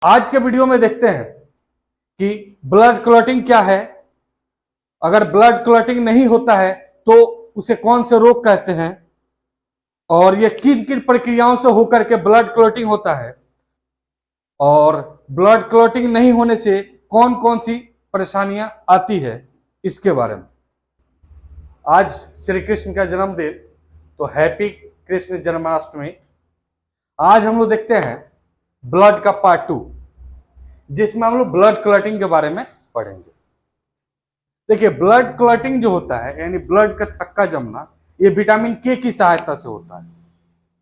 आज के वीडियो में देखते हैं कि ब्लड क्लॉटिंग क्या है, अगर ब्लड क्लॉटिंग नहीं होता है तो उसे कौन से रोग कहते हैं और यह किन किन प्रक्रियाओं से होकर के ब्लड क्लॉटिंग होता है और ब्लड क्लॉटिंग नहीं होने से कौन कौन सी परेशानियां आती है, इसके बारे में। आज श्री कृष्ण का जन्मदिन, तो हैप्पी कृष्ण जन्माष्टमी। आज हम लोग देखते हैं ब्लड का पार्ट 2, जिसमें हम लोग ब्लड क्लॉटिंग के बारे में पढ़ेंगे। देखिए, ब्लड क्लॉटिंग जो होता है यानी ब्लड का थक्का जमना, ये विटामिन के की सहायता से होता है।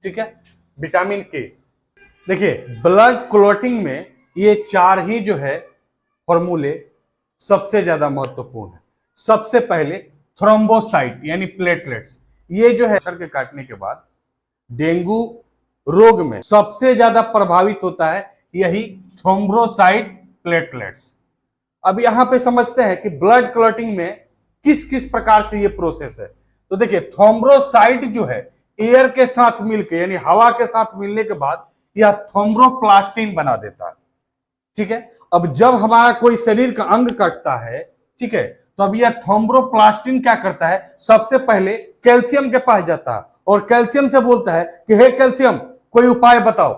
ठीक है, विटामिन के। देखिए, ब्लड क्लॉटिंग में ये चार ही जो है फॉर्मूले सबसे ज्यादा महत्वपूर्ण है। सबसे पहले थ्रोम्बोसाइट यानी प्लेटलेट्स, ये जो है मच्छर के काटने के बाद डेंगू रोग में सबसे ज्यादा प्रभावित होता है यही थ्रोम्बोसाइट प्लेटलेट्स। अब यहां पे समझते हैं कि ब्लड क्लॉटिंग में किस किस प्रकार से ये प्रोसेस है। तो देखिए, थ्रोम्बोसाइट जो है एयर के साथ मिलकर यानी हवा के साथ मिलने के बाद यह थ्रोम्बोप्लास्टिन बना देता है। ठीक है, अब जब हमारा कोई शरीर का अंग कटता है, ठीक है, तो अब यह थ्रोम्बोप्लास्टिन क्या करता है, सबसे पहले कैल्शियम के पास जाता है और कैल्शियम से बोलता है कि हे कैल्शियम, कोई उपाय बताओ।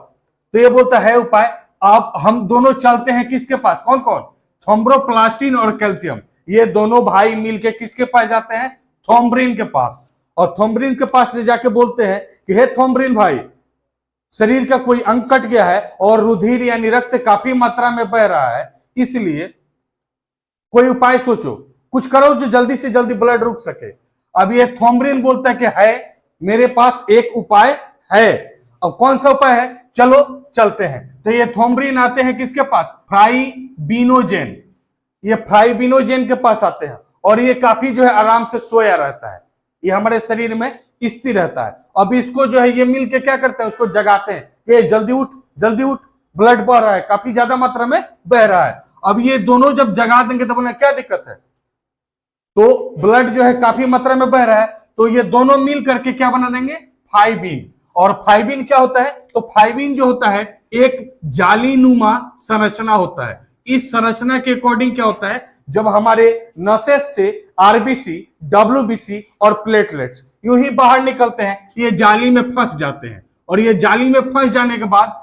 तो ये बोलता है उपाय, आप हम दोनों चलते हैं किसके पास, कौन कौन, थ्रोम्बोप्लास्टिन और कैल्शियम। ये दोनों भाई मिलके किसके पास जाते हैं, थ्रोम्ब्रिन के पास। और थ्रोम्ब्रिन के पास से जाके बोलते हैं कि हे थ्रोम्ब्रिन भाई, शरीर का कोई अंग कट गया है और रुधिर यानी रक्त काफी मात्रा में बह रहा है, इसलिए कोई उपाय सोचो, कुछ करो जो जल्दी से जल्दी ब्लड रुक सके। अब ये थ्रोम्ब्रिन बोलता है कि है, मेरे पास एक उपाय है। अब कौन सा उपाय है, चलो चलते हैं। तो ये थ्रोम्ब्रिन आते हैं किसके पास, फाइब्रिनोजेन। ये फाइब्रिनोजेन के पास आते हैं और ये काफी जो है आराम से सोया रहता है, ये हमारे शरीर में स्थिर रहता है। अब इसको जो है ये मिल के क्या करते हैं, उसको जगाते हैं कि जल्दी उठ जल्दी उठ, ब्लड बह रहा है, काफी ज्यादा मात्रा में बह रहा है। अब ये दोनों जब जगा देंगे तो बोले क्या दिक्कत है, तो ब्लड जो है काफी मात्रा में बह रहा है, तो ये दोनों मिल करके क्या बना देंगे, फाइबिन। और फाइबिन क्या होता है, तो फाइबिन जो होता है एक जालीनुमा संरचना होता है। इस संरचना के अकॉर्डिंग क्या होता है, जब हमारे नसेस से आरबीसी, डब्ल्यूबीसी और प्लेटलेट्स यूं ही बाहर निकलते हैं, ये जाली में फंस जाते हैं और ये जाली में फंस जाने के बाद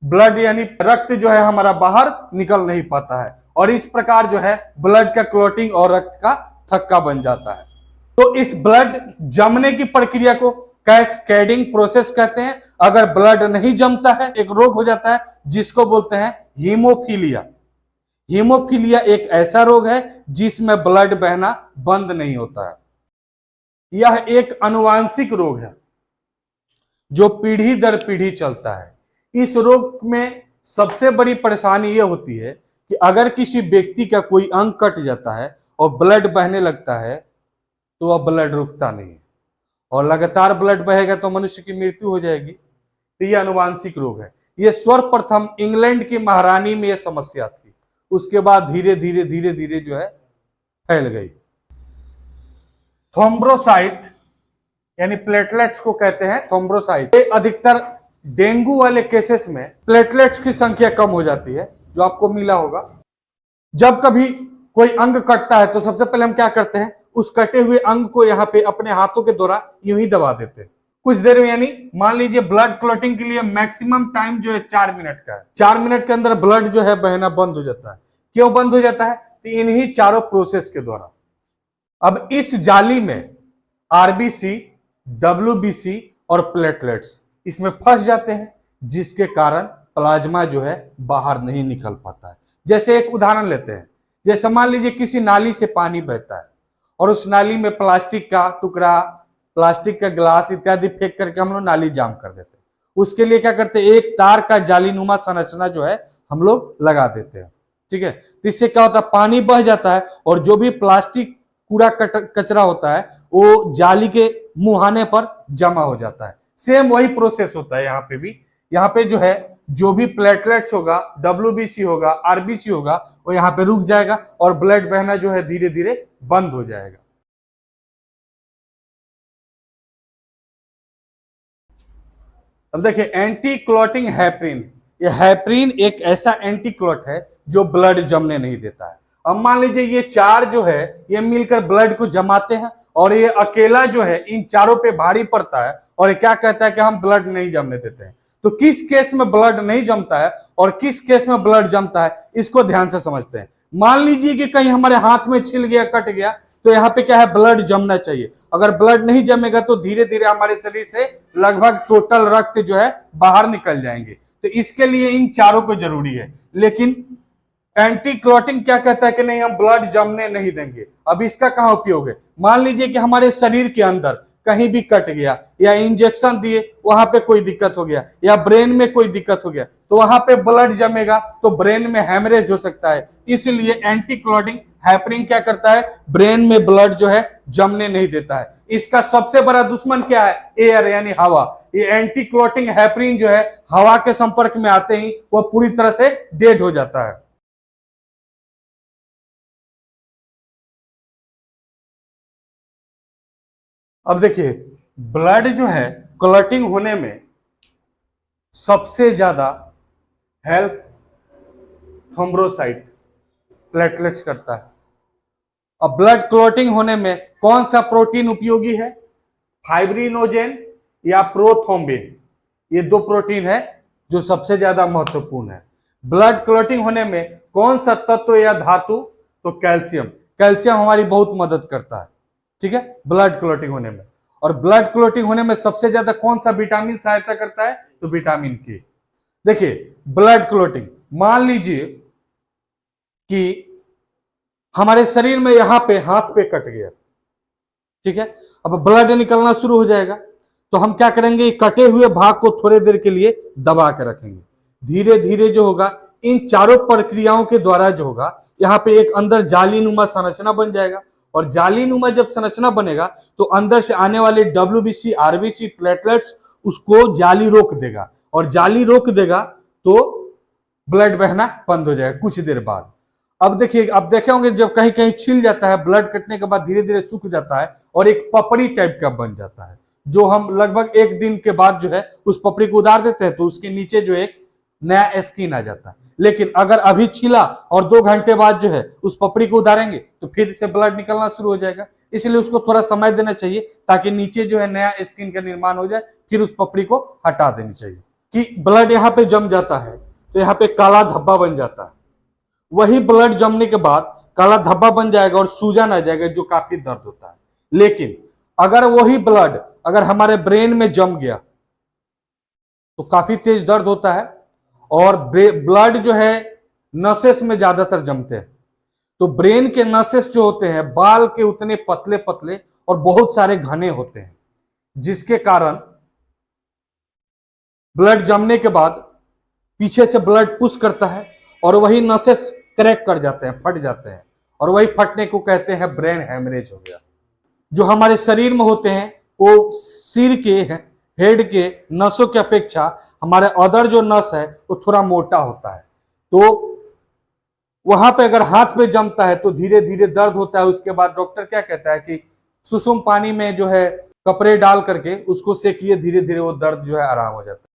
ब्लड यानी रक्त जो है हमारा बाहर निकल नहीं पाता है और इस प्रकार जो है ब्लड का क्लॉटिंग और रक्त का थक्का बन जाता है। तो इस ब्लड जमने की प्रक्रिया को कैस्केडिंग प्रोसेस कहते हैं। अगर ब्लड नहीं जमता है, एक रोग हो जाता है जिसको बोलते हैं हीमोफीलिया। हीमोफीलिया एक ऐसा रोग है जिसमें ब्लड बहना बंद नहीं होता है। यह एक आनुवांशिक रोग है जो पीढ़ी दर पीढ़ी चलता है। इस रोग में सबसे बड़ी परेशानी यह होती है कि अगर किसी व्यक्ति का कोई अंग कट जाता है और ब्लड बहने लगता है तो वह ब्लड रुकता नहीं है और लगातार ब्लड बहेगा तो मनुष्य की मृत्यु हो जाएगी। तो यह आनुवांशिक रोग है। यह सर्वप्रथम इंग्लैंड की महारानी में यह समस्या थी, उसके बाद धीरे धीरे धीरे धीरे जो है फैल गई। थ्रोम्बोसाइट यानी प्लेटलेट्स को कहते हैं थ्रोम्बोसाइट। अधिकतर डेंगू वाले केसेस में प्लेटलेट्स की संख्या कम हो जाती है, जो आपको मिला होगा। जब कभी कोई अंग कटता है तो सबसे पहले हम क्या करते हैं, उस कटे हुए अंग को यहाँ पे अपने हाथों के द्वारा यूं ही दबा देते हैं कुछ देर में। यानी मान लीजिए ब्लड क्लॉटिंग के लिए मैक्सिमम टाइम जो है 4 मिनट का है। 4 मिनट के अंदर ब्लड जो है बहना बंद हो जाता है। क्यों बंद हो जाता है, तो इन्हीं चारों प्रोसेस के द्वारा। अब इस जाली में आरबीसी, डब्ल्यूबीसी और प्लेटलेट्स इसमें फंस जाते हैं, जिसके कारण प्लाज्मा जो है बाहर नहीं निकल पाता है। जैसे एक उदाहरण लेते हैं, जैसे मान लीजिए किसी नाली से पानी बहता है और उस नाली में प्लास्टिक का टुकड़ा, प्लास्टिक का ग्लास इत्यादि फेंक करके हम लोग नाली जाम कर देते हैं। उसके लिए क्या करते हैं, एक तार का जालीनुमा संरचना जो है हम लोग लगा देते हैं। ठीक है, तो इससे क्या होता है, पानी बह जाता है और जो भी प्लास्टिक कूड़ा कचरा होता है वो जाली के मुहाने पर जमा हो जाता है। सेम वही प्रोसेस होता है यहाँ पे भी। यहाँ पे जो है जो भी प्लेटलेट्स होगा, डब्ल्यूबीसी होगा, आरबीसी होगा, वो यहाँ पे रुक जाएगा और ब्लड बहना जो है धीरे धीरे बंद हो जाएगा। अब देखिए, एंटी क्लॉटिंग हेपरिन ये हेपरिन एक ऐसा एंटीक्लॉट है जो ब्लड जमने नहीं देता है। अब मान लीजिए ये चार जो है ये मिलकर ब्लड को जमाते हैं और ये अकेला जो है इन चारों पे भारी पड़ता है और ये क्या कहता है कि हम ब्लड नहीं जमने देते हैं। तो किस केस में ब्लड नहीं जमता है और किस केस में ब्लड जमता है, इसको ध्यान से समझते हैं। मान लीजिए कि कहीं हमारे हाथ में छिल गया, कट गया, तो यहाँ पे क्या है, ब्लड जमना चाहिए। अगर ब्लड नहीं जमेगा तो धीरे धीरे हमारे शरीर से लगभग टोटल रक्त जो है बाहर निकल जाएंगे। तो इसके लिए इन चारों को जरूरी है। लेकिन एंटी क्लॉटिंग क्या कहता है कि नहीं, हम ब्लड जमने नहीं देंगे। अब इसका कहां उपयोग है, मान लीजिए कि हमारे शरीर के अंदर कहीं भी कट गया या इंजेक्शन दिए वहां पे कोई दिक्कत हो गया या ब्रेन में कोई दिक्कत हो गया तो वहां पे ब्लड जमेगा तो ब्रेन में हैमरेज हो सकता है। इसलिए एंटी क्लॉटिंग हैपरिन क्या करता है, ब्रेन में ब्लड जो है जमने नहीं देता है। इसका सबसे बड़ा दुश्मन क्या है, एयर यानी हवा। ये एंटी क्लॉटिंग हैपरिन जो है हवा के संपर्क में आते ही वह पूरी तरह से डेड हो जाता है। अब देखिए, ब्लड जो है क्लॉटिंग होने में सबसे ज्यादा हेल्प थ्रोम्बोसाइट प्लेटलेट्स करता है। अब ब्लड क्लॉटिंग होने में कौन सा प्रोटीन उपयोगी है, फाइब्रिनोजेन या प्रोथ्रोम्बिन। ये दो प्रोटीन है जो सबसे ज्यादा महत्वपूर्ण है। ब्लड क्लॉटिंग होने में कौन सा तत्व या धातु, तो कैल्शियम। कैल्शियम हमारी बहुत मदद करता है, ठीक है, ब्लड क्लॉटिंग होने में। और ब्लड क्लॉटिंग होने में सबसे ज्यादा कौन सा विटामिन सहायता करता है, तो विटामिन के। देखिए ब्लड क्लॉटिंग, मान लीजिए कि हमारे शरीर में यहां पे हाथ पे कट गया, ठीक है, अब ब्लड निकलना शुरू हो जाएगा तो हम क्या करेंगे, कटे हुए भाग को थोड़ी देर के लिए दबा के रखेंगे। धीरे धीरे जो होगा इन चारों प्रक्रियाओं के द्वारा जो होगा यहाँ पे एक अंदर जालीनुमा संरचना बन जाएगा। और जालीनुमा जब संरचना बनेगा तो अंदर से आने वाले WBC RBC प्लेटलेट्स उसको जाली रोक देगा और जाली रोक देगा तो ब्लड बहना बंद हो जाएगा कुछ देर बाद। अब देखिए, अब देखे होंगे जब कहीं कहीं छिल जाता है, ब्लड कटने के बाद धीरे धीरे सूख जाता है और एक पपड़ी टाइप का बन जाता है, जो हम लगभग एक दिन के बाद जो है उस पपड़ी को उतार देते हैं तो उसके नीचे जो एक नया स्किन आ जाता है। लेकिन अगर अभी छिला और 2 घंटे बाद जो है उस पपड़ी को उतारेंगे तो फिर से ब्लड निकलना शुरू हो जाएगा। इसलिए उसको थोड़ा समय देना चाहिए ताकि नीचे जो है नया स्किन का निर्माण हो जाए, फिर उस पपड़ी को हटा देनी चाहिए। कि ब्लड यहाँ पे जम जाता है तो यहाँ पे काला धब्बा बन जाता है। वही ब्लड जमने के बाद काला धब्बा बन जाएगा और सूजन आ जाएगा जो काफी दर्द होता है। लेकिन अगर वही ब्लड अगर हमारे ब्रेन में जम गया तो काफी तेज दर्द होता है और ब्लड जो है नसेस में ज्यादातर जमते हैं। तो ब्रेन के नसेस जो होते हैं बाल के उतने पतले पतले और बहुत सारे घने होते हैं, जिसके कारण ब्लड जमने के बाद पीछे से ब्लड पुश करता है और वही नसेस क्रैक कर जाते हैं, फट जाते हैं, और वही फटने को कहते हैं ब्रेन हैमरेज हो गया। जो हमारे शरीर में होते हैं वो सिर के हेड के नसों की अपेक्षा हमारे अदर जो नस है वो थोड़ा मोटा होता है। तो वहां पे अगर हाथ पे जमता है तो धीरे धीरे दर्द होता है। उसके बाद डॉक्टर क्या कहता है कि सुसुम पानी में जो है कपड़े डाल करके उसको सेकिए, धीरे धीरे वो दर्द जो है आराम हो जाता है।